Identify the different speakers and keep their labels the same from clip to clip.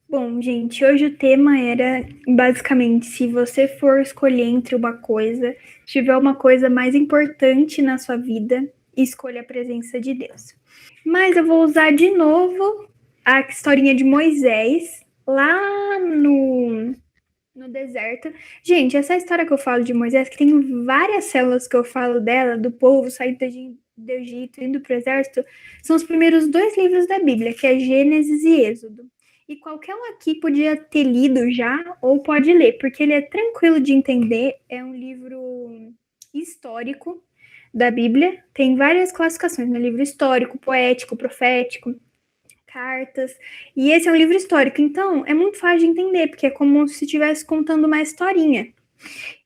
Speaker 1: Bom, gente, hoje o tema era basicamente se você for escolher entre uma coisa, tiver uma coisa mais importante na sua vida, escolha a presença de Deus. Mas eu vou usar de novo a historinha de Moisés lá no deserto. Gente, essa história que eu falo de Moisés, que tem várias células que eu falo dela, do povo saindo do Egito, indo para o exército, são os primeiros dois livros da Bíblia, que é Gênesis e Êxodo. E qualquer um aqui podia ter lido já, ou pode ler, porque ele é tranquilo de entender, é um livro histórico da Bíblia, tem várias classificações, né? Livro histórico, poético, profético, cartas. E esse é um livro histórico, então é muito fácil de entender, porque é como se estivesse contando uma historinha.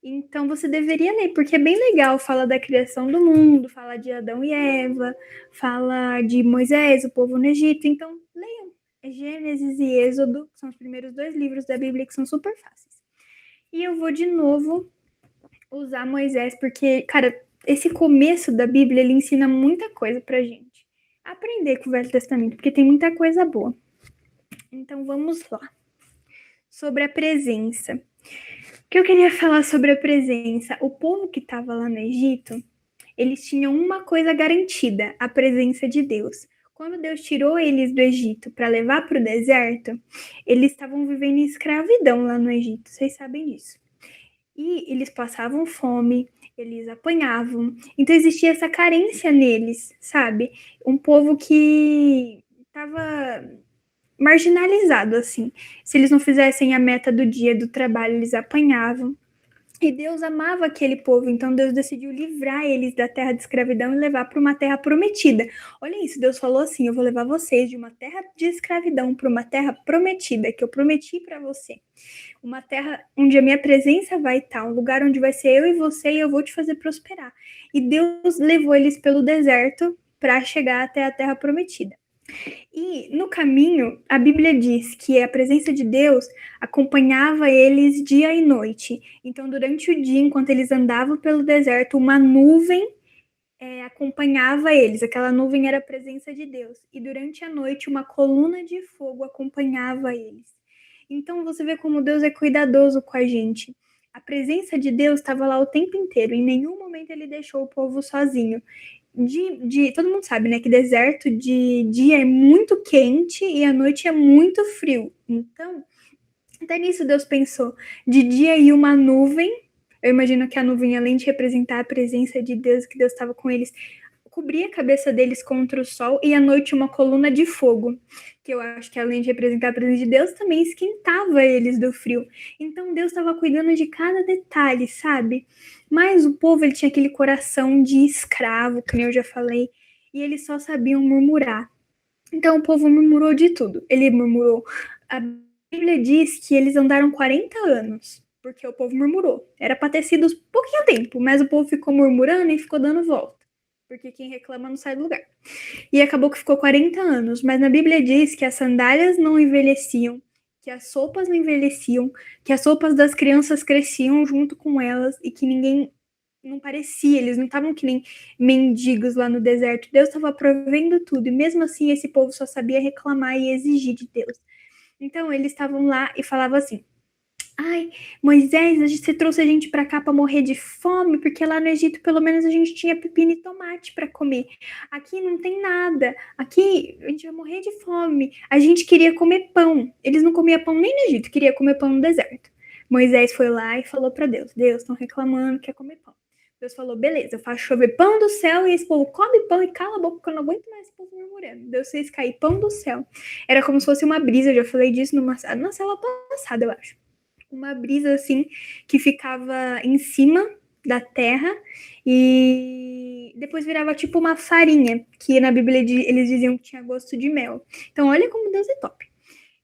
Speaker 1: Então você deveria ler, porque é bem legal. Fala da criação do mundo, fala de Adão e Eva, fala de Moisés, o povo no Egito. Então leiam. É Gênesis e Êxodo, são os primeiros dois livros da Bíblia que são super fáceis. E eu vou de novo usar Moisés, porque, cara, esse começo da Bíblia, ele ensina muita coisa pra gente. Aprender com o Velho Testamento, porque tem muita coisa boa. Então vamos lá. Sobre a presença. O que eu queria falar sobre a presença? O povo que estava lá no Egito, eles tinham uma coisa garantida, a presença de Deus. Quando Deus tirou eles do Egito para levar para o deserto, eles estavam vivendo em escravidão lá no Egito, vocês sabem disso. E eles passavam fome, eles apanhavam. Então existia essa carência neles, sabe? Um povo que estava marginalizado, assim. Se eles não fizessem a meta do dia do trabalho, eles apanhavam. E Deus amava aquele povo, então Deus decidiu livrar eles da terra de escravidão e levar para uma terra prometida. Olha isso, Deus falou assim: eu vou levar vocês de uma terra de escravidão para uma terra prometida, que eu prometi para você. Uma terra onde a minha presença vai estar, um lugar onde vai ser eu e você e eu vou te fazer prosperar. E Deus levou eles pelo deserto para chegar até a terra prometida. E no caminho, a Bíblia diz que a presença de Deus acompanhava eles dia e noite. Então, durante o dia, enquanto eles andavam pelo deserto, uma nuvem acompanhava eles. Aquela nuvem era a presença de Deus. E durante a noite, uma coluna de fogo acompanhava eles. Então, você vê como Deus é cuidadoso com a gente. A presença de Deus estava lá o tempo inteiro. Em nenhum momento ele deixou o povo sozinho. Todo mundo sabe, né, que deserto de dia é muito quente e à noite é muito frio. Então, até nisso Deus pensou. De dia ia uma nuvem. Eu imagino que a nuvem, além de representar a presença de Deus, que Deus estava com eles, cobria a cabeça deles contra o sol, e à noite uma coluna de fogo, que eu acho que além de representar a presença de Deus, também esquentava eles do frio. Então Deus estava cuidando de cada detalhe, sabe? Mas o povo, ele tinha aquele coração de escravo, que eu já falei, e eles só sabiam murmurar. Então o povo murmurou de tudo. Ele murmurou. A Bíblia diz que eles andaram 40 anos, porque o povo murmurou. Era para ter sido pouquinho tempo, mas o povo ficou murmurando e ficou dando volta. Porque quem reclama não sai do lugar. E acabou que ficou 40 anos. Mas na Bíblia diz que as sandálias não envelheciam, que as sopas não envelheciam, que as sopas das crianças cresciam junto com elas e que ninguém não parecia, eles não estavam que nem mendigos lá no deserto. Deus estava provendo tudo, e mesmo assim esse povo só sabia reclamar e exigir de Deus. Então eles estavam lá e falavam assim: ai, Moisés, você trouxe a gente para cá para morrer de fome, porque lá no Egito pelo menos a gente tinha pepino e tomate para comer. Aqui não tem nada. Aqui a gente vai morrer de fome. A gente queria comer pão. Eles não comiam pão nem no Egito, queria comer pão no deserto. Moisés foi lá e falou para Deus: Deus, estão reclamando, quer comer pão. Deus falou: beleza, eu faço chover pão do céu e esse povo come pão e cala a boca, porque eu não aguento mais esse povo murmurando. Deus fez cair pão do céu. Era como se fosse uma brisa, eu já falei disso na cela passada, eu acho. Uma brisa assim que ficava em cima da terra e depois virava tipo uma farinha, que na Bíblia eles diziam que tinha gosto de mel. Então olha como Deus é top.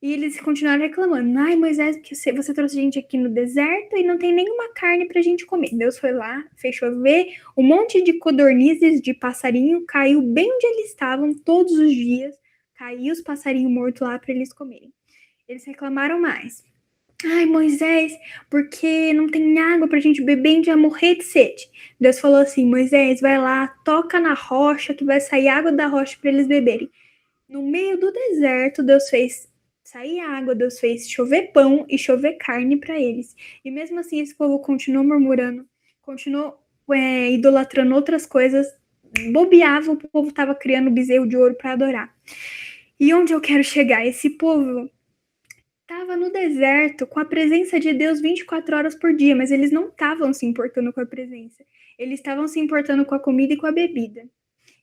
Speaker 1: E eles continuaram reclamando: ai, Moisés, porque você trouxe a gente aqui no deserto e não tem nenhuma carne pra gente comer. Deus foi lá, fez chover, um monte de codornizes, de passarinho, caiu bem onde eles estavam todos os dias. Caiu os passarinhos mortos lá para eles comerem. Eles reclamaram mais: ai, Moisés, porque não tem água pra gente beber, a gente vai morrer de sede. Deus falou assim: Moisés, vai lá, toca na rocha, que vai sair água da rocha para eles beberem. No meio do deserto, Deus fez sair água, Deus fez chover pão e chover carne para eles. E mesmo assim esse povo continuou murmurando, continuou idolatrando outras coisas, bobeava, o povo estava criando bezerro de ouro para adorar. E onde eu quero chegar? Esse povo estava no deserto com a presença de Deus 24 horas por dia, mas eles não estavam se importando com a presença. Eles estavam se importando com a comida e com a bebida.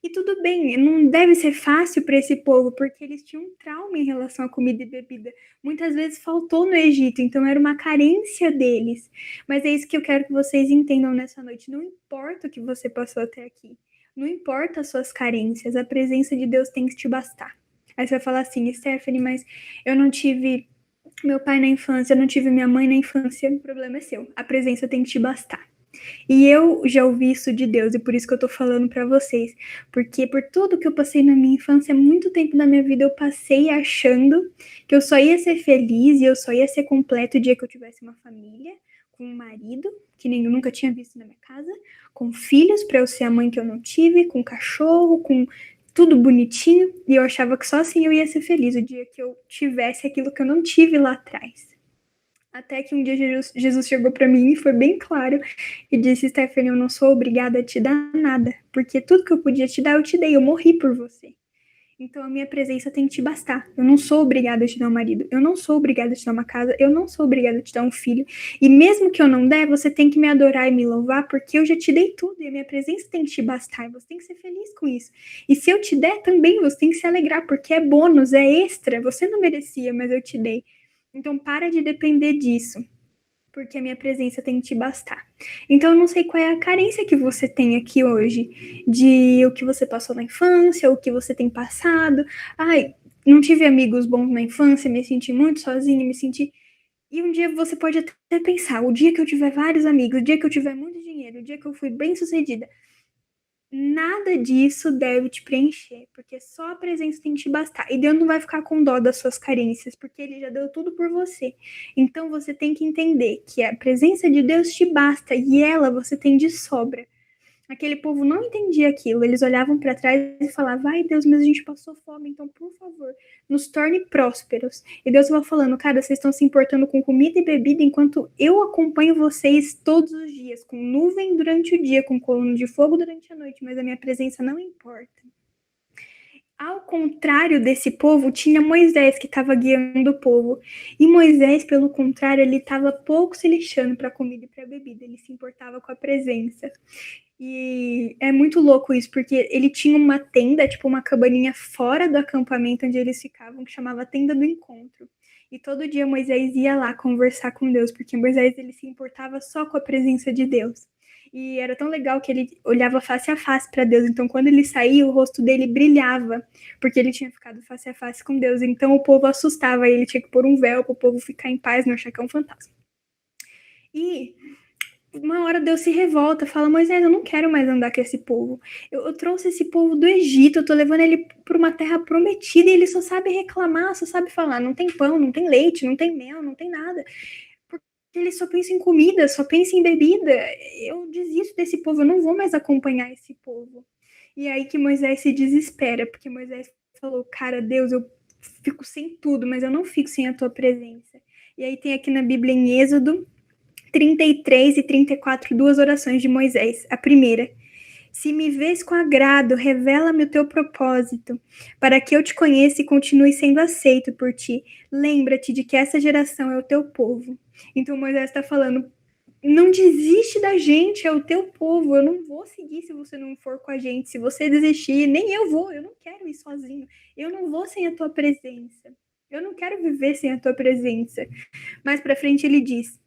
Speaker 1: E tudo bem, não deve ser fácil para esse povo, porque eles tinham um trauma em relação à comida e bebida. Muitas vezes faltou no Egito, então era uma carência deles. Mas é isso que eu quero que vocês entendam nessa noite. Não importa o que você passou até aqui. Não importa as suas carências, a presença de Deus tem que te bastar. Aí você vai falar assim, Stephanie, mas eu não tive meu pai na infância, eu não tive minha mãe na infância. O problema é seu. A presença tem que te bastar. E eu já ouvi isso de Deus, e por isso que eu tô falando pra vocês. Porque por tudo que eu passei na minha infância, muito tempo da minha vida eu passei achando que eu só ia ser feliz e eu só ia ser completo o dia que eu tivesse uma família, com um marido, que nem eu nunca tinha visto na minha casa, com filhos pra eu ser a mãe que eu não tive, com cachorro, com tudo bonitinho. E eu achava que só assim eu ia ser feliz o dia que eu tivesse aquilo que eu não tive lá atrás. Até que um dia Jesus chegou para mim e foi bem claro e disse, Stephanie, eu não sou obrigada a te dar nada, porque tudo que eu podia te dar, eu te dei, eu morri por você. Então a minha presença tem que te bastar. Eu não sou obrigada a te dar um marido, eu não sou obrigada a te dar uma casa, eu não sou obrigada a te dar um filho. E mesmo que eu não der, você tem que me adorar e me louvar, porque eu já te dei tudo e a minha presença tem que te bastar. E você tem que ser feliz com isso. E se eu te der também, você tem que se alegrar, porque é bônus, é extra. Você não merecia, mas eu te dei. Então para de depender disso, porque a minha presença tem que te bastar. Então eu não sei qual é a carência que você tem aqui hoje, de o que você passou na infância, o que você tem passado. Ai, não tive amigos bons na infância, me senti muito sozinha, me senti... E um dia você pode até pensar, o dia que eu tiver vários amigos, o dia que eu tiver muito dinheiro, o dia que eu fui bem sucedida, nada disso deve te preencher, porque só a presença tem que te bastar. E Deus não vai ficar com dó das suas carências, porque Ele já deu tudo por você. Então você tem que entender que a presença de Deus te basta e ela você tem de sobra. Aquele povo não entendia aquilo, eles olhavam para trás e falavam, ai Deus, mas a gente passou fome, então por favor, nos torne prósperos. E Deus vai falando, cara, vocês estão se importando com comida e bebida enquanto eu acompanho vocês todos os dias, com nuvem durante o dia, com coluna de fogo durante a noite, mas a minha presença não importa. Ao contrário desse povo, tinha Moisés que estava guiando o povo. E Moisés, pelo contrário, ele estava pouco se lixando para a comida e para a bebida, ele se importava com a presença. E é muito louco isso, porque ele tinha uma tenda, tipo uma cabaninha fora do acampamento onde eles ficavam, que chamava Tenda do Encontro. E todo dia Moisés ia lá conversar com Deus, porque Moisés ele se importava só com a presença de Deus. E era tão legal que ele olhava face a face para Deus. Então, quando ele saía, o rosto dele brilhava, porque ele tinha ficado face a face com Deus. Então, o povo assustava, ele tinha que pôr um véu para o povo ficar em paz, não achar que é um fantasma. E uma hora Deus se revolta, fala, Moisés, eu não quero mais andar com esse povo. Eu trouxe esse povo do Egito, eu tô levando ele para uma terra prometida e ele só sabe reclamar, só sabe falar, não tem pão, não tem leite, não tem mel, não tem nada. Porque ele só pensa em comida, só pensa em bebida. Eu desisto desse povo, eu não vou mais acompanhar esse povo. E aí que Moisés se desespera, porque Moisés falou, cara, Deus, eu fico sem tudo, mas eu não fico sem a tua presença. E aí tem aqui na Bíblia em Êxodo 33 e 34, duas orações de Moisés. A primeira, se me vês com agrado, revela-me o teu propósito, para que eu te conheça e continue sendo aceito por ti. Lembra-te de que essa geração é o teu povo. Então Moisés está falando, não desiste da gente, é o teu povo, eu não vou seguir se você não for com a gente, se você desistir, nem eu vou, eu não quero ir sozinho, eu não vou sem a tua presença, eu não quero viver sem a tua presença. Mais para frente ele diz,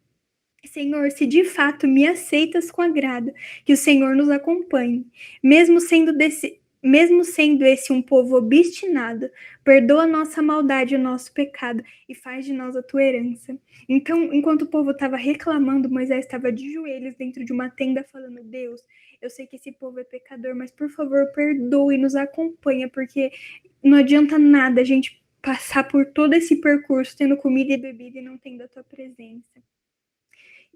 Speaker 1: Senhor, se de fato me aceitas com agrado, que o Senhor nos acompanhe, mesmo sendo esse um povo obstinado, perdoa a nossa maldade e o nosso pecado e faz de nós a tua herança. Então, enquanto o povo estava reclamando, Moisés estava de joelhos dentro de uma tenda falando, Deus, eu sei que esse povo é pecador, mas por favor, perdoe e nos acompanha, porque não adianta nada a gente passar por todo esse percurso tendo comida e bebida e não tendo a tua presença.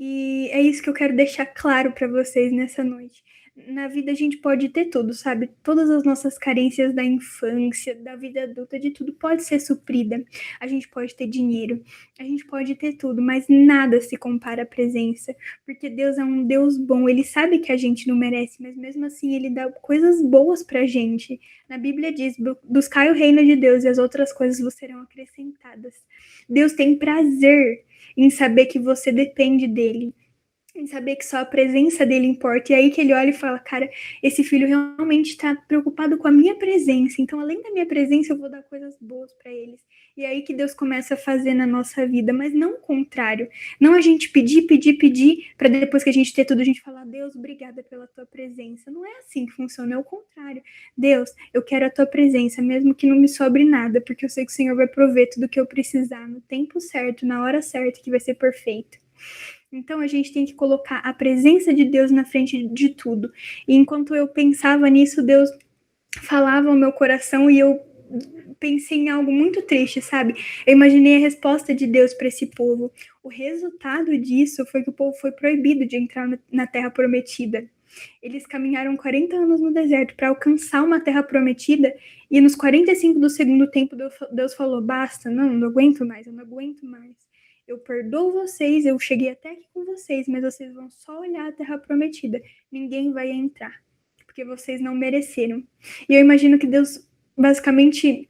Speaker 1: E é isso que eu quero deixar claro para vocês nessa noite. na vida a gente pode ter tudo, sabe? Todas as nossas carências da infância, da vida adulta, de tudo pode ser suprida. A gente pode ter dinheiro, a gente pode ter tudo, mas nada se compara à presença, porque Deus é um Deus bom, ele sabe que a gente não merece, mas mesmo assim ele dá coisas boas pra gente. Na Bíblia diz: buscai o reino de Deus e as outras coisas vos serão acrescentadas. Deus tem prazer em saber que você depende dele, em saber que só a presença dele importa. E aí que ele olha e fala: cara, esse filho realmente está preocupado com a minha presença, então além da minha presença eu vou dar coisas boas para eles. E aí que Deus começa a fazer na nossa vida, mas não o contrário. Não a gente pedir, para depois que a gente ter tudo, a gente falar: Deus, obrigada pela tua presença. Não é assim que funciona, é o contrário. Deus, eu quero a tua presença, mesmo que não me sobre nada, porque eu sei que o Senhor vai prover tudo que eu precisar, no tempo certo, na hora certa, que vai ser perfeito. Então a gente tem que colocar a presença de Deus na frente de tudo. E enquanto eu pensava nisso, Deus falava ao meu coração e eu pensei em algo muito triste, sabe? Eu imaginei a resposta de Deus para esse povo. O resultado disso foi que o povo foi proibido de entrar na Terra Prometida. Eles caminharam 40 anos no deserto para alcançar uma Terra Prometida e nos 45 do segundo tempo Deus falou: basta, não aguento mais, eu não aguento mais. Eu perdoo vocês, eu cheguei até aqui com vocês, mas vocês vão só olhar a Terra Prometida. Ninguém vai entrar, porque vocês não mereceram. E eu imagino que Deus, basicamente,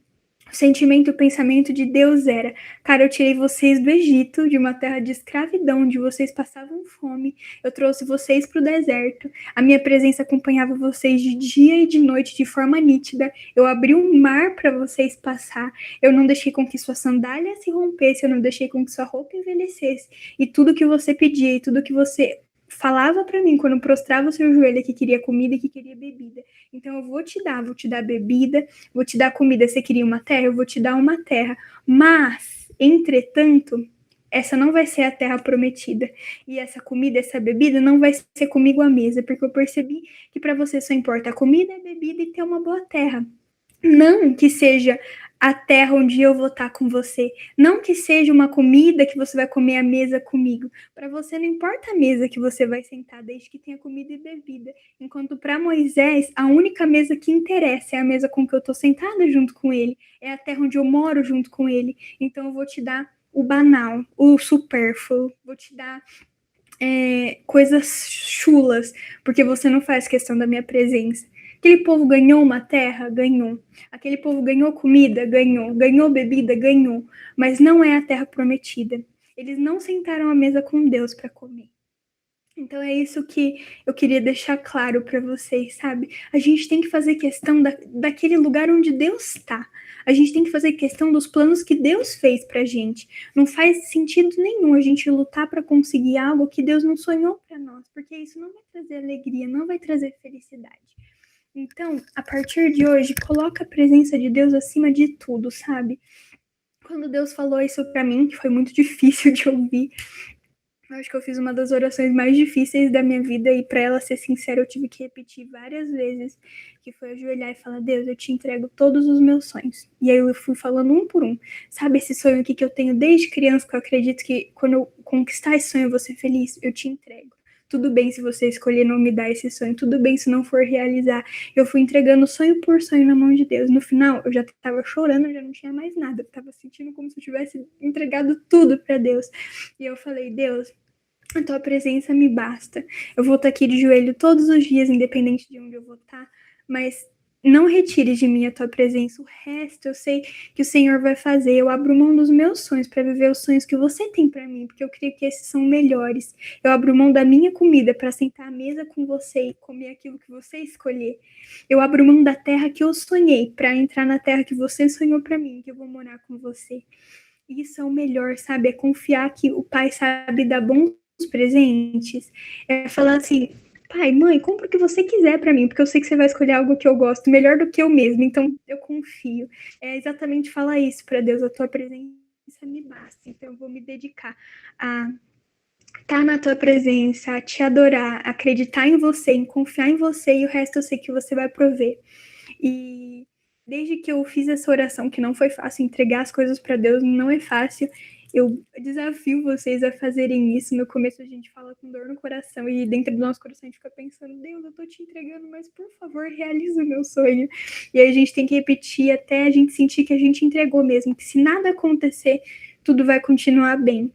Speaker 1: o sentimento, o pensamento de Deus era: cara, eu tirei vocês do Egito, de uma terra de escravidão, onde vocês passavam fome, eu trouxe vocês para o deserto, a minha presença acompanhava vocês de dia e de noite de forma nítida, eu abri um mar para vocês passar, eu não deixei com que sua sandália se rompesse, eu não deixei com que sua roupa envelhecesse, e tudo que você pedia, e tudo que você falava para mim quando prostrava o seu joelho que queria comida e que queria bebida. Então eu vou te dar bebida, vou te dar comida. Você queria uma terra? Eu vou te dar uma terra. Mas, entretanto, essa não vai ser a terra prometida. E essa comida, essa bebida não vai ser comigo à mesa, porque eu percebi que para você só importa a comida, a bebida e ter uma boa terra. Não que seja a terra onde eu vou estar com você. Não que seja uma comida que você vai comer à mesa comigo. Para você não importa a mesa que você vai sentar, desde que tenha comida e bebida. Enquanto para Moisés, a única mesa que interessa é a mesa com que eu estou sentada junto com ele. É a terra onde eu moro junto com ele. Então eu vou te dar o banal, o supérfluo. Vou te dar coisas chulas, porque você não faz questão da minha presença. Aquele povo ganhou uma terra? Ganhou. Aquele povo ganhou comida? Ganhou. Ganhou bebida? Ganhou. Mas não é a terra prometida. Eles não sentaram à mesa com Deus para comer. Então é isso que eu queria deixar claro para vocês, sabe? A gente tem que fazer questão daquele lugar onde Deus está. A gente tem que fazer questão dos planos que Deus fez pra gente. Não faz sentido nenhum a gente lutar para conseguir algo que Deus não sonhou para nós, porque isso não vai trazer alegria, não vai trazer felicidade. Então, a partir de hoje, coloca a presença de Deus acima de tudo, sabe? Quando Deus falou isso para mim, que foi muito difícil de ouvir, eu acho que eu fiz uma das orações mais difíceis da minha vida e para ela ser sincera, eu tive que repetir várias vezes, que foi ajoelhar e falar: Deus, eu te entrego todos os meus sonhos. E aí eu fui falando um por um. Sabe esse sonho aqui que eu tenho desde criança, que eu acredito que quando eu conquistar esse sonho eu vou ser feliz? Eu te entrego. Tudo bem se você escolher não me dar esse sonho, tudo bem se não for realizar. Eu fui entregando sonho por sonho na mão de Deus. No final, eu já estava chorando, eu já não tinha mais nada. Eu estava sentindo como se eu tivesse entregado tudo para Deus. E eu falei: Deus, a tua presença me basta. Eu vou estar aqui de joelho todos os dias, independente de onde eu vou estar, mas não retire de mim a tua presença. O resto eu sei que o Senhor vai fazer. Eu abro mão dos meus sonhos para viver os sonhos que você tem para mim, porque eu creio que esses são melhores. Eu abro mão da minha comida para sentar à mesa com você e comer aquilo que você escolher. Eu abro mão da terra que eu sonhei para entrar na terra que você sonhou para mim, que eu vou morar com você. Isso é o melhor, sabe? É confiar que o Pai sabe dar bons presentes. É falar assim: pai, mãe, compra o que você quiser para mim, porque eu sei que você vai escolher algo que eu gosto melhor do que eu mesmo, então eu confio. É exatamente falar isso para Deus: a tua presença me basta, então eu vou me dedicar a estar na tua presença, a te adorar, a acreditar em você, em confiar em você, e o resto eu sei que você vai prover. E desde que eu fiz essa oração, que não foi fácil, entregar as coisas para Deus não é fácil, Eu desafio vocês a fazerem isso. No começo a gente fala com dor no coração e dentro do nosso coração a gente fica pensando, Deus, eu tô te entregando, mas por favor, realiza o meu sonho. E aí a gente tem que repetir até a gente sentir que a gente entregou mesmo, que se nada acontecer, tudo vai continuar bem.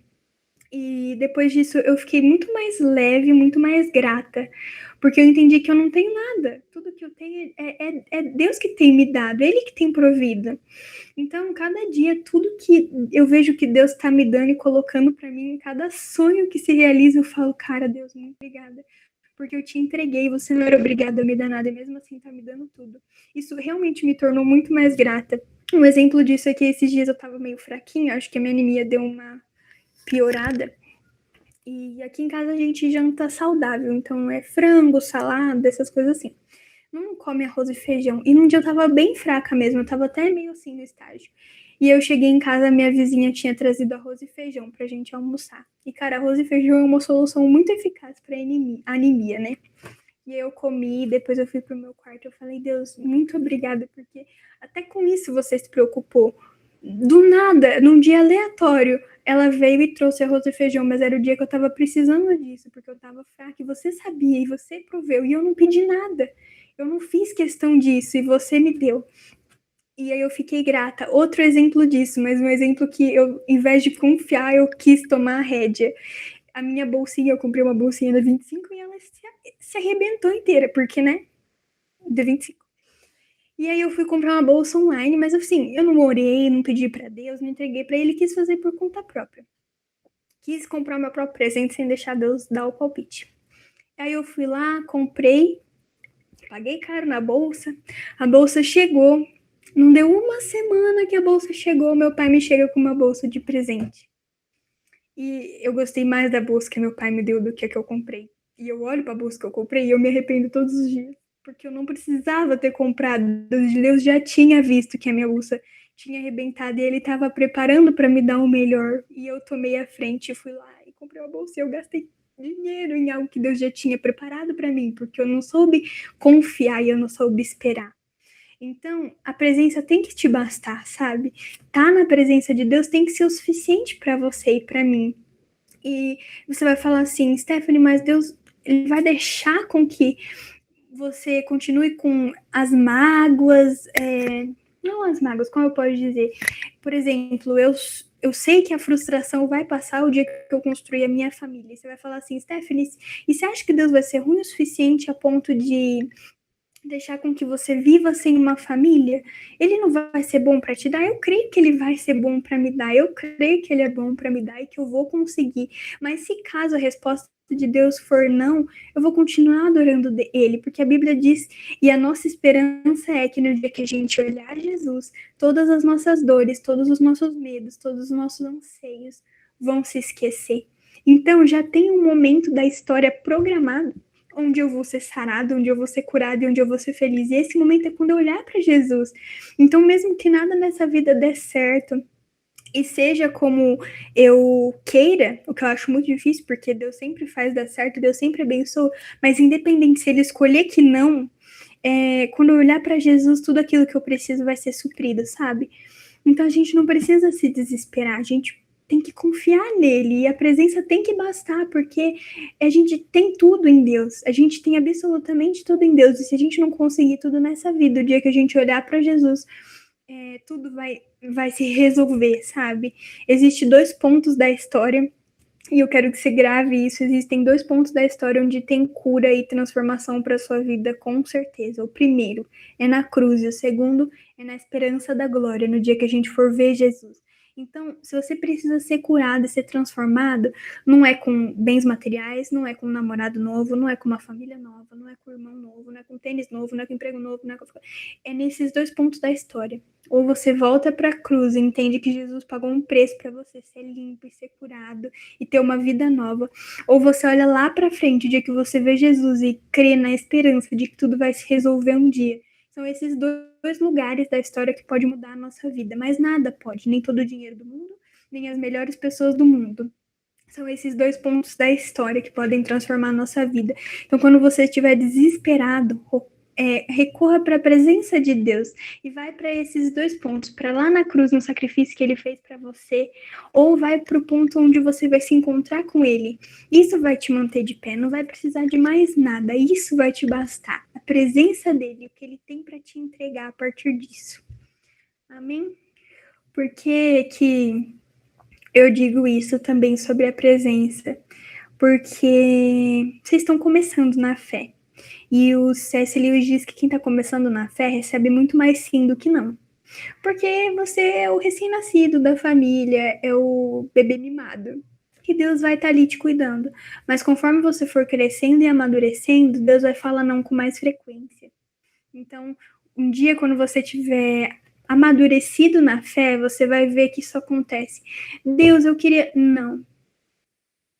Speaker 1: E depois disso eu fiquei muito mais leve, muito mais grata, porque eu entendi que eu não tenho nada. Tudo que eu tenho é Deus que tem me dado, Ele que tem provido. Então, cada dia, tudo que eu vejo que Deus está me dando e colocando para mim, cada sonho que se realiza, eu falo, cara, Deus, muito obrigada. Porque eu te entreguei, você não era obrigada a me dar nada, e mesmo assim tá me dando tudo. Isso realmente me tornou muito mais grata. Um exemplo disso é que esses dias eu tava meio fraquinha, acho que a minha anemia deu uma piorada. E aqui em casa a gente janta saudável, então é frango, salada, essas coisas assim. Não come arroz e feijão. E num dia eu tava bem fraca mesmo, eu tava até meio assim no estágio. E eu cheguei em casa, minha vizinha tinha trazido arroz e feijão pra gente almoçar. E, cara, arroz e feijão é uma solução muito eficaz pra anemia, né? E eu comi, depois eu fui pro meu quarto, eu falei, Deus, muito obrigada, porque até com isso você se preocupou. Do nada, num dia aleatório, ela veio e trouxe arroz e feijão, mas era o dia que eu tava precisando disso, porque eu tava fraca, e você sabia, e você proveu, e eu não pedi nada. Eu não fiz questão disso, e você me deu. E aí eu fiquei grata. Outro exemplo disso, mas um exemplo que eu, em vez de confiar, eu quis tomar a rédea. A minha bolsinha, eu comprei uma bolsinha da 25 e ela se arrebentou inteira, porque, né? Da 25. E aí eu fui comprar uma bolsa online, mas assim, eu não orei, não pedi pra Deus, não entreguei pra ele, quis fazer por conta própria. Quis comprar meu próprio presente sem deixar Deus dar o palpite. Aí eu fui lá, comprei, paguei caro na bolsa, a bolsa chegou. Não deu uma semana que a bolsa chegou, meu pai me chega com uma bolsa de presente. E eu gostei mais da bolsa que meu pai me deu do que a que eu comprei. E eu olho pra bolsa que eu comprei e eu me arrependo todos os dias. Porque eu não precisava ter comprado. Deus já tinha visto que a minha bolsa tinha arrebentado e ele estava preparando para me dar o melhor. E eu tomei a frente e fui lá e comprei uma bolsa. E eu gastei dinheiro em algo que Deus já tinha preparado para mim, porque eu não soube confiar e eu não soube esperar. Então, a presença tem que te bastar, sabe? Tá na presença de Deus tem que ser o suficiente para você e para mim. E você vai falar assim, Stephanie, mas Deus ele vai deixar com que você continue com as mágoas, não as mágoas, como eu posso dizer? Por exemplo, eu sei que a frustração vai passar o dia que eu construir a minha família. E você vai falar assim, Stephanie, e você acha que Deus vai ser ruim o suficiente a ponto de deixar com que você viva sem uma família, ele não vai ser bom para te dar? Eu creio que ele vai ser bom para me dar, eu creio que ele é bom para me dar e que eu vou conseguir. Mas se caso a resposta de Deus for não, eu vou continuar adorando ele, porque a Bíblia diz, e a nossa esperança é que no dia que a gente olhar Jesus, todas as nossas dores, todos os nossos medos, todos os nossos anseios vão se esquecer. Então já tem um momento da história programado onde eu vou ser sarado, onde eu vou ser curado e onde eu vou ser feliz. E esse momento é quando eu olhar para Jesus. Então, mesmo que nada nessa vida dê certo e seja como eu queira, o que eu acho muito difícil, porque Deus sempre faz dar certo, Deus sempre abençoa, mas independente se ele escolher que não, quando eu olhar para Jesus, tudo aquilo que eu preciso vai ser suprido, sabe? Então a gente não precisa se desesperar, a gente tem que confiar nele e a presença tem que bastar, porque a gente tem tudo em Deus, a gente tem absolutamente tudo em Deus, e se a gente não conseguir tudo nessa vida, o dia que a gente olhar para Jesus, tudo vai se resolver, sabe? Existem dois pontos da história, e eu quero que você grave isso, existem dois pontos da história onde tem cura e transformação para sua vida, com certeza. O primeiro é na cruz, e o segundo é na esperança da glória, no dia que a gente for ver Jesus. Então, se você precisa ser curado e ser transformado, não é com bens materiais, não é com um namorado novo, não é com uma família nova, não é com um irmão novo, não é com tênis novo, não é com emprego novo, não é com... É nesses dois pontos da história. Ou você volta para a cruz e entende que Jesus pagou um preço para você ser limpo e ser curado e ter uma vida nova. Ou você olha lá para frente, o dia que você vê Jesus e crê na esperança de que tudo vai se resolver um dia. São esses dois lugares da história que pode mudar a nossa vida, mas nada pode, nem todo o dinheiro do mundo, nem as melhores pessoas do mundo. São esses dois pontos da história que podem transformar a nossa vida. Então, quando você estiver desesperado, recorra para a presença de Deus e vai para esses 2 pontos, para lá na cruz, no sacrifício que ele fez para você, ou vai para o ponto onde você vai se encontrar com ele. Isso vai te manter de pé, não vai precisar de mais nada, isso vai te bastar. A presença dele, o que ele tem para te entregar a partir disso. Amém? Por que eu digo isso também sobre a presença? Porque vocês estão começando na fé. E o C.S. Lewis diz que quem está começando na fé recebe muito mais sim do que não. Porque você é o recém-nascido da família, é o bebê mimado. Que Deus vai estar ali te cuidando. Mas conforme você for crescendo e amadurecendo, Deus vai falar não com mais frequência. Então, um dia quando você tiver amadurecido na fé, você vai ver que isso acontece. Deus, eu queria... Não.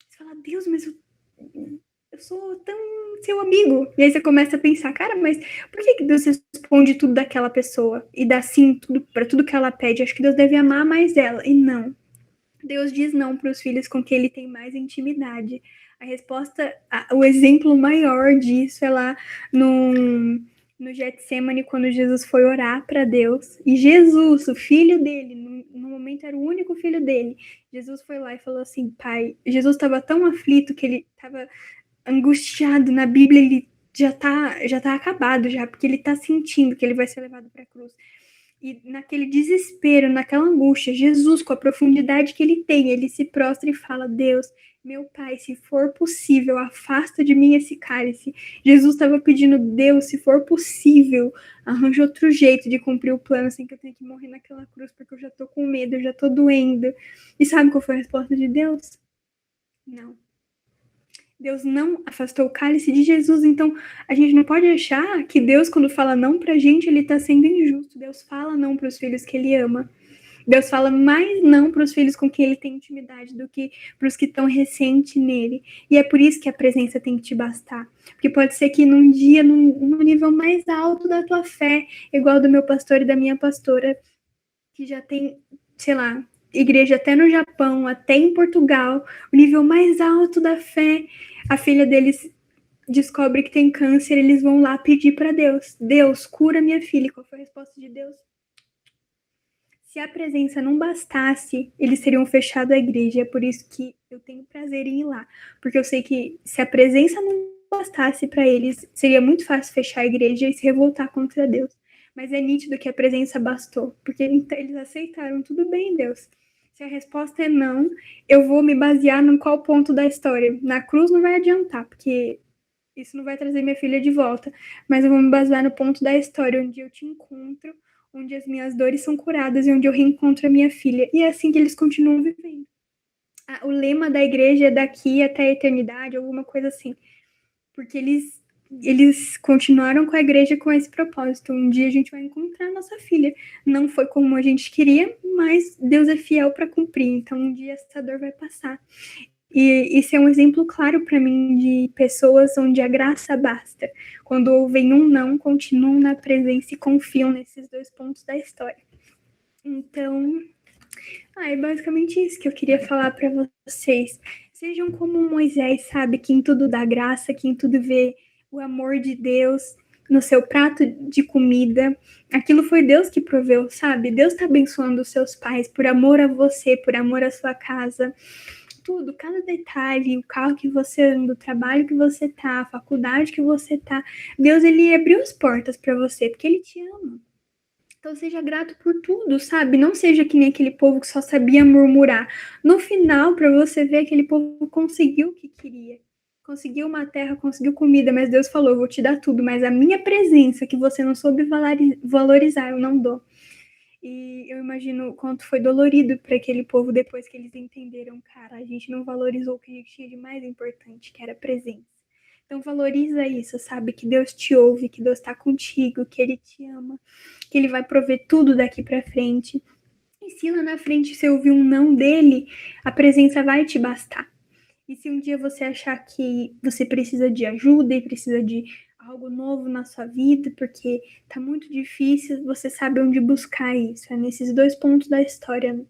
Speaker 1: Você fala, Deus, mas eu sou tão seu amigo. E aí você começa a pensar, cara, mas por que Deus responde tudo daquela pessoa e dá sim tudo para tudo que ela pede? Acho que Deus deve amar mais ela. E não. Deus diz não para os filhos com quem ele tem mais intimidade. A resposta, o exemplo maior disso é lá no Getsemane, quando Jesus foi orar para Deus. E Jesus, o filho dele, no momento era o único filho dele. Jesus foi lá e falou assim, pai. Jesus estava tão aflito que ele estava angustiado. Na Bíblia ele já tá acabado já, porque ele tá sentindo que ele vai ser levado para a cruz. E naquele desespero, naquela angústia, Jesus, com a profundidade que ele tem, ele se prostra e fala, Deus, meu pai, se for possível, afasta de mim esse cálice. Jesus estava pedindo, Deus, se for possível, arranja outro jeito de cumprir o plano sem que eu tenha que morrer naquela cruz, porque eu já tô com medo, eu já tô doendo. E sabe qual foi a resposta de Deus? Não. Deus não afastou o cálice de Jesus, então a gente não pode achar que Deus, quando fala não pra gente, ele tá sendo injusto. Deus fala não pros filhos que ele ama. Deus fala mais não pros filhos com quem ele tem intimidade do que pros que estão recente nele. E é por isso que a presença tem que te bastar. Porque pode ser que num dia, no nível mais alto da tua fé, igual do meu pastor e da minha pastora, que já tem, sei lá, igreja até no Japão, até em Portugal, o nível mais alto da fé, a filha deles descobre que tem câncer, eles vão lá pedir para Deus, Deus, cura minha filha. E qual foi a resposta de Deus? Se a presença não bastasse, eles teriam fechado a igreja, é por isso que eu tenho prazer em ir lá, porque eu sei que se a presença não bastasse para eles, seria muito fácil fechar a igreja e se revoltar contra Deus. Mas é nítido que a presença bastou, porque eles aceitaram, tudo bem, Deus. Se a resposta é não, eu vou me basear no qual ponto da história. Na cruz não vai adiantar, porque isso não vai trazer minha filha de volta, mas eu vou me basear no ponto da história, onde eu te encontro, onde as minhas dores são curadas e onde eu reencontro a minha filha. E é assim que eles continuam vivendo. O lema da igreja é daqui até a eternidade, alguma coisa assim. Porque eles continuaram com a igreja com esse propósito. Um dia a gente vai encontrar a nossa filha. Não foi como a gente queria, mas Deus é fiel para cumprir. Então um dia essa dor vai passar. E isso é um exemplo claro para mim de pessoas onde a graça basta. Quando ouvem um não, continuam na presença e confiam nesses 2 pontos da história. Então, é basicamente isso que eu queria falar para vocês. Sejam como Moisés, sabe? Que em tudo dá graça, que em tudo vê o amor de Deus no seu prato de comida. Aquilo foi Deus que proveu, sabe? Deus está abençoando os seus pais por amor a você, por amor à sua casa. Tudo, cada detalhe, o carro que você anda, o trabalho que você tá, a faculdade que você tá. Deus, ele abriu as portas para você, porque ele te ama. Então seja grato por tudo, sabe? Não seja que nem aquele povo que só sabia murmurar. No final, para você ver, aquele povo conseguiu o que queria. Conseguiu uma terra, conseguiu comida, mas Deus falou, eu vou te dar tudo, mas a minha presença que você não soube valorizar, eu não dou. E eu imagino o quanto foi dolorido para aquele povo depois que eles entenderam, cara, a gente não valorizou o que a gente tinha de mais importante, que era a presença. Então valoriza isso, sabe? Que Deus te ouve, que Deus está contigo, que Ele te ama, que Ele vai prover tudo daqui para frente. E se lá na frente você ouvir um não dele, a presença vai te bastar. E se um dia você achar que você precisa de ajuda e precisa de algo novo na sua vida, porque tá muito difícil, você sabe onde buscar isso. É nesses 2 pontos da história.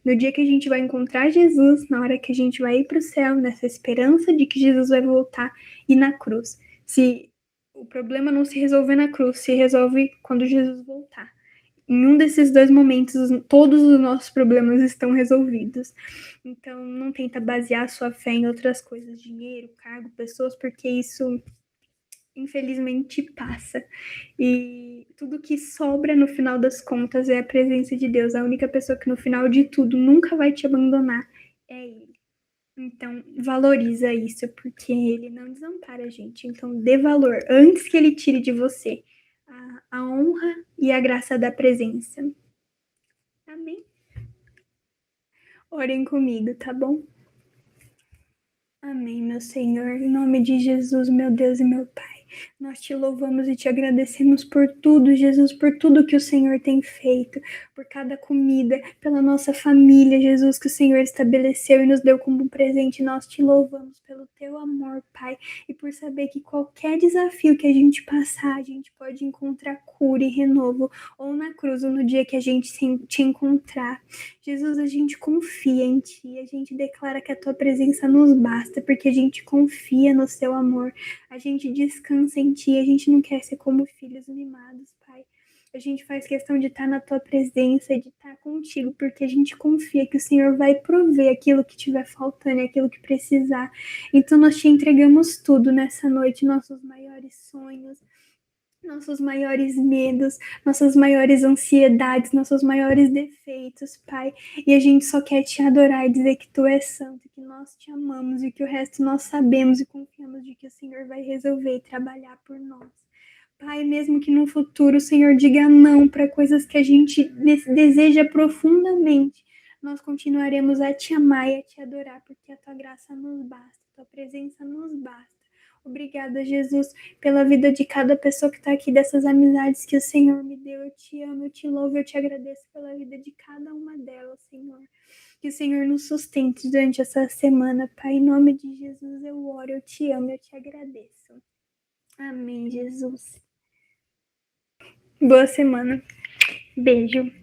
Speaker 1: No dia que a gente vai encontrar Jesus, na hora que a gente vai ir para o céu, nessa esperança de que Jesus vai voltar, e na cruz. Se O problema não se resolve na cruz, se resolve quando Jesus voltar. Em um desses dois momentos, todos os nossos problemas estão resolvidos. Então, não tenta basear sua fé em outras coisas, dinheiro, cargo, pessoas, porque isso, infelizmente, passa. E tudo que sobra no final das contas é a presença de Deus. A única pessoa que no final de tudo nunca vai te abandonar é Ele. Então, valoriza isso, porque Ele não desampara a gente. Então, dê valor antes que Ele tire de você a honra e a graça da presença. Amém? Orem comigo, tá bom? Amém, meu Senhor. Em nome de Jesus, meu Deus e meu Pai. Nós te louvamos e te agradecemos por tudo, Jesus, por tudo que o Senhor tem feito, por cada comida, pela nossa família, Jesus, que o Senhor estabeleceu e nos deu como presente. Nós te louvamos pelo teu amor, Pai, e por saber que qualquer desafio que a gente passar, a gente pode encontrar cura e renovo, ou na cruz, ou no dia que a gente te encontrar. Jesus, a gente confia em Ti, a gente declara que a Tua presença nos basta, porque a gente confia no Seu amor, a gente descansa em Ti, a gente não quer ser como filhos mimados, Pai. A gente faz questão de estar na Tua presença, de estar contigo, porque a gente confia que o Senhor vai prover aquilo que estiver faltando, aquilo que precisar. Então nós Te entregamos tudo nessa noite, nossos maiores sonhos, nossos maiores medos, nossas maiores ansiedades, nossos maiores defeitos, Pai. E a gente só quer te adorar e dizer que Tu és santo, que nós te amamos e que o resto nós sabemos e confiamos de que o Senhor vai resolver e trabalhar por nós. Pai, mesmo que no futuro o Senhor diga não para coisas que a gente deseja profundamente, nós continuaremos a te amar e a te adorar, porque a Tua graça nos basta, a Tua presença nos basta. Obrigada, Jesus, pela vida de cada pessoa que está aqui, dessas amizades que o Senhor me deu. Eu te amo, eu te louvo, eu te agradeço pela vida de cada uma delas, Senhor. Que o Senhor nos sustente durante essa semana, Pai. Em nome de Jesus eu oro, eu te amo, eu te agradeço. Amém, Jesus. Boa semana. Beijo.